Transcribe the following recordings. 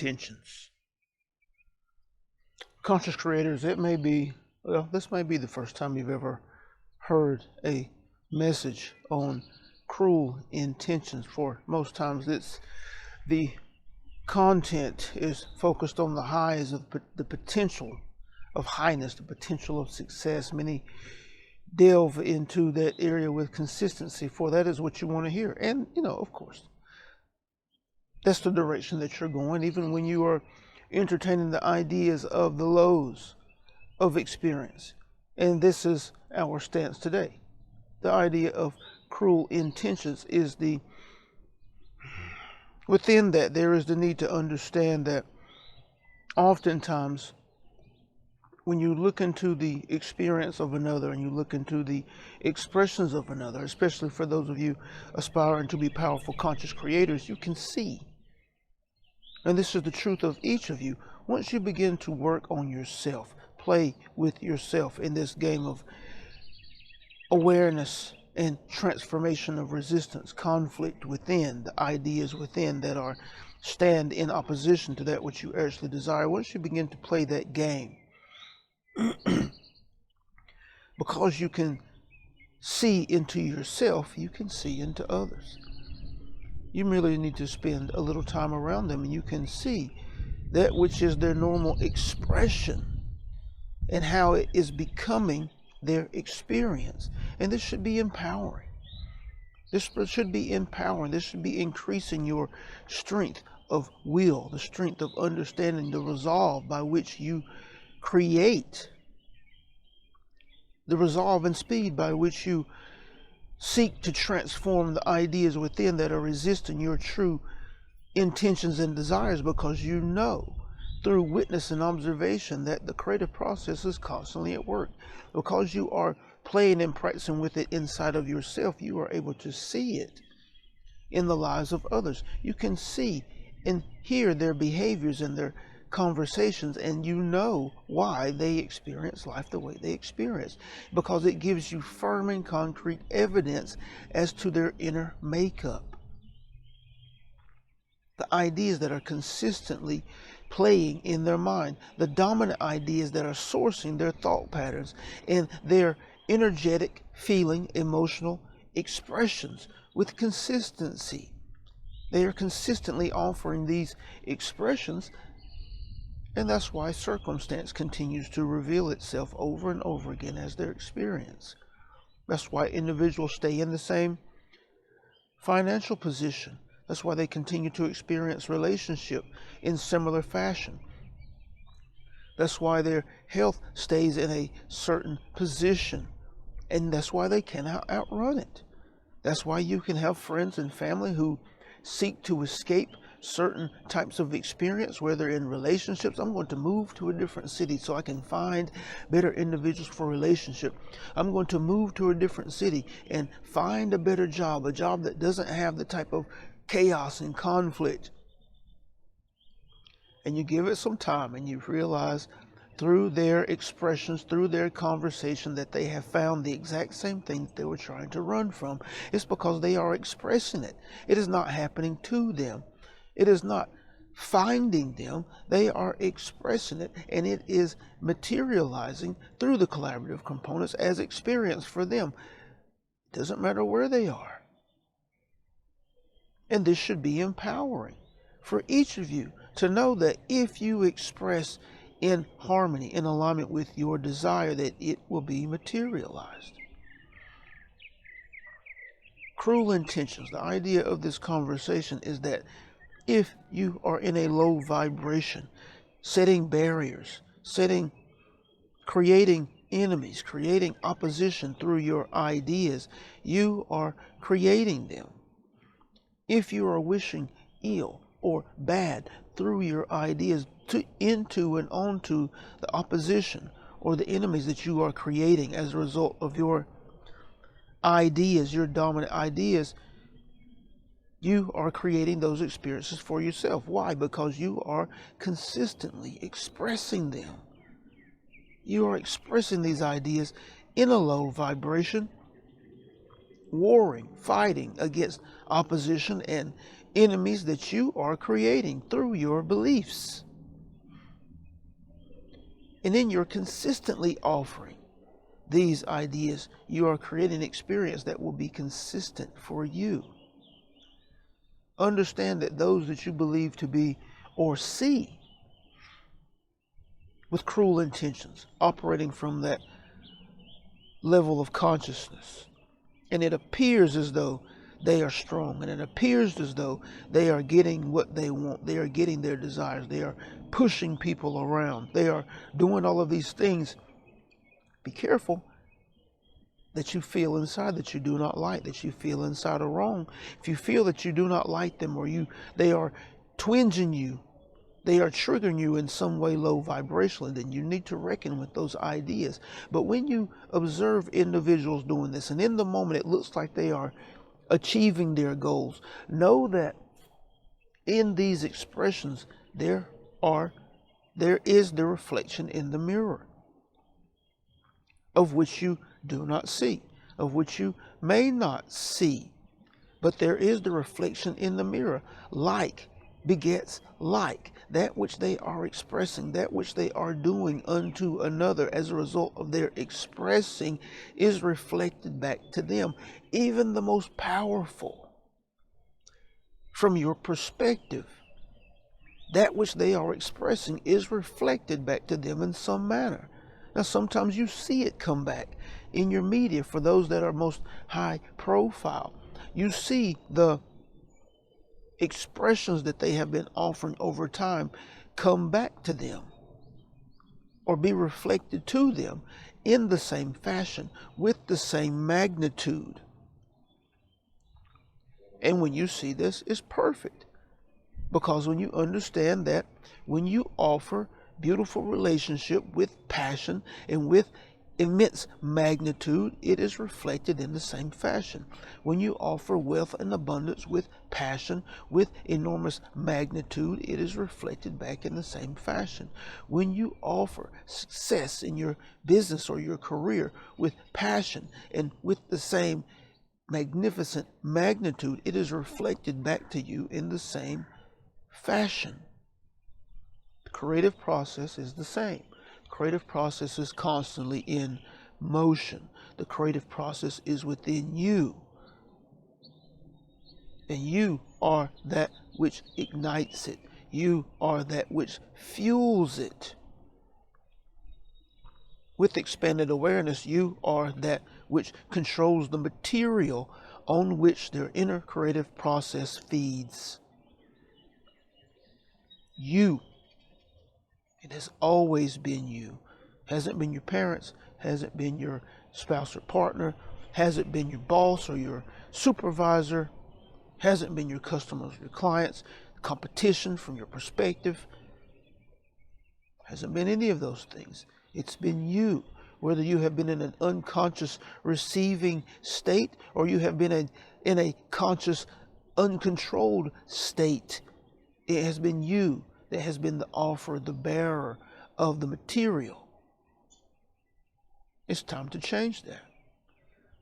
intentions. Conscious creators, this may be the first time you've ever heard a message on cruel intentions. For most times the content is focused on the highs of the potential of highness, the potential of success. Many delve into that area with consistency, for that is what you want to hear. And, of course, that's the direction that you're going, even when you are entertaining the ideas of the lows of experience. And this is our stance today. The idea of cruel intentions is within that there is the need to understand that oftentimes when you look into the experience of another and you look into the expressions of another, especially for those of you aspiring to be powerful conscious creators, you can see, and this is the truth of each of you, once you begin to work on yourself, play with yourself in this game of awareness and transformation of resistance, conflict within, the ideas within that stand in opposition to that which you actually desire, once you begin to play that game, because you can see into yourself, you can see into others. You merely need to spend a little time around them and you can see that which is their normal expression and how it is becoming their experience. And this should be empowering. This should be empowering. This should be increasing your strength of will, the strength of understanding, the resolve by which you create, the resolve and speed by which you seek to transform the ideas within that are resisting your true intentions and desires, because you know through witness and observation that the creative process is constantly at work. Because you are playing and practicing with it inside of yourself, you are able to see it in the lives of others. You can see and hear their behaviors and their conversations, and you know why they experience life the way they experience, because it gives you firm and concrete evidence as to their inner makeup. The ideas that are consistently playing in their mind, the dominant ideas that are sourcing their thought patterns and their energetic, feeling, emotional expressions with consistency. They are consistently offering these expressions. And that's why circumstance continues to reveal itself over and over again as their experience. That's why individuals stay in the same financial position. That's why they continue to experience relationship in similar fashion. That's why their health stays in a certain position. And that's why they cannot outrun it. That's why you can have friends and family who seek to escape certain types of experience, whether in relationships. I'm going to move to a different city so I can find better individuals for relationship. I'm going to move to a different city and find a better job, a job that doesn't have the type of chaos and conflict. And you give it some time and you realize through their expressions, through their conversation, that they have found the exact same thing that they were trying to run from. It's because they are expressing it. It is not happening to them. It is not finding them. They are expressing it, and it is materializing through the collaborative components as experience for them. It doesn't matter where they are. And this should be empowering for each of you to know that if you express in harmony, in alignment with your desire, that it will be materialized. Cruel intentions. The idea of this conversation is that if you are in a low vibration, setting barriers, creating enemies, creating opposition through your ideas, you are creating them. If you are wishing ill or bad through your ideas into and onto the opposition or the enemies that you are creating as a result of your ideas, your dominant ideas, you are creating those experiences for yourself. Why? Because you are consistently expressing them. You are expressing these ideas in a low vibration, warring, fighting against opposition and enemies that you are creating through your beliefs. And then you're consistently offering these ideas. You are creating an experience that will be consistent for you. Understand that those that you believe to be or see with cruel intentions, operating from that level of consciousness, and it appears as though they are strong, and it appears as though they are getting what they want, they are getting their desires, they are pushing people around, they are doing all of these things. Be careful that you feel inside that you do not like, that you feel inside are wrong. If you feel that you do not like them, or they are twinging you, they are triggering you in some way low vibrationally, then you need to reckon with those ideas. But when you observe individuals doing this, and in the moment it looks like they are achieving their goals, know that in these expressions there is the reflection in the mirror, of which you do not see, of which you may not see, but there is the reflection in the mirror. Like begets like. That which they are expressing, that which they are doing unto another as a result of their expressing, is reflected back to them. Even the most powerful, from your perspective, that which they are expressing is reflected back to them in some manner. Now, sometimes you see it come back in your media. For those that are most high profile, you see the expressions that they have been offering over time come back to them, or be reflected to them in the same fashion, with the same magnitude. And when you see this, it's perfect. Because when you understand that when you offer beautiful relationship with passion and with immense magnitude, it is reflected in the same fashion. When you offer wealth and abundance with passion, with enormous magnitude, it is reflected back in the same fashion. When you offer success in your business or your career with passion and with the same magnificent magnitude, it is reflected back to you in the same fashion. The creative process is the same. The creative process is constantly in motion. The creative process is within you. And you are that which ignites it. You are that which fuels it. With expanded awareness, you are that which controls the material on which their inner creative process feeds. You. It has always been you. Hasn't been your parents, hasn't been your spouse or partner, hasn't been your boss or your supervisor, hasn't been your customers, your clients, competition from your perspective. Hasn't been any of those things. It's been you. Whether you have been in an unconscious receiving state, or you have been in a conscious, uncontrolled state, it has been you that has been the offer, the bearer of the material. It's time to change that.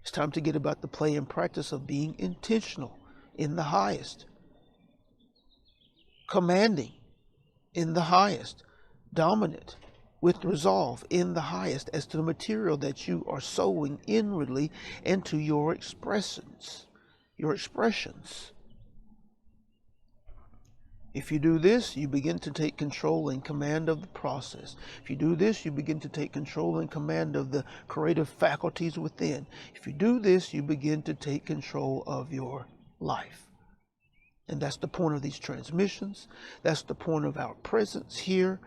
It's time to get about the play and practice of being intentional in the highest, commanding in the highest, dominant with resolve in the highest as to the material that you are sowing inwardly into your expressions. If you do this, you begin to take control and command of the process. If you do this, you begin to take control and command of the creative faculties within. If you do this, you begin to take control of your life. And that's the point of these transmissions. That's the point of our presence here.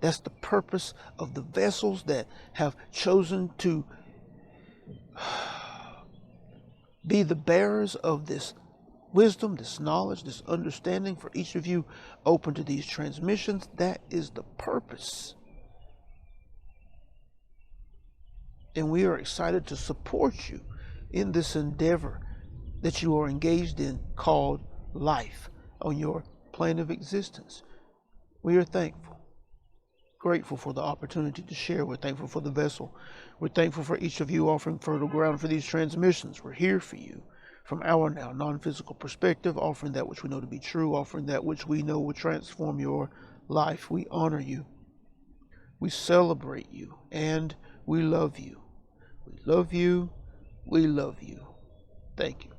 That's the purpose of the vessels that have chosen to be the bearers of this wisdom, this knowledge, this understanding. For each of you open to these transmissions, that is the purpose. And we are excited to support you in this endeavor that you are engaged in, called life, on your plane of existence. We are thankful, grateful for the opportunity to share. We're thankful for the vessel. We're thankful for each of you offering fertile ground for these transmissions. We're here for you. from our now non-physical perspective, offering that which we know to be true, offering that which we know will transform your life. We honor you. We celebrate you, and we love you. We love you. We love you. Thank you.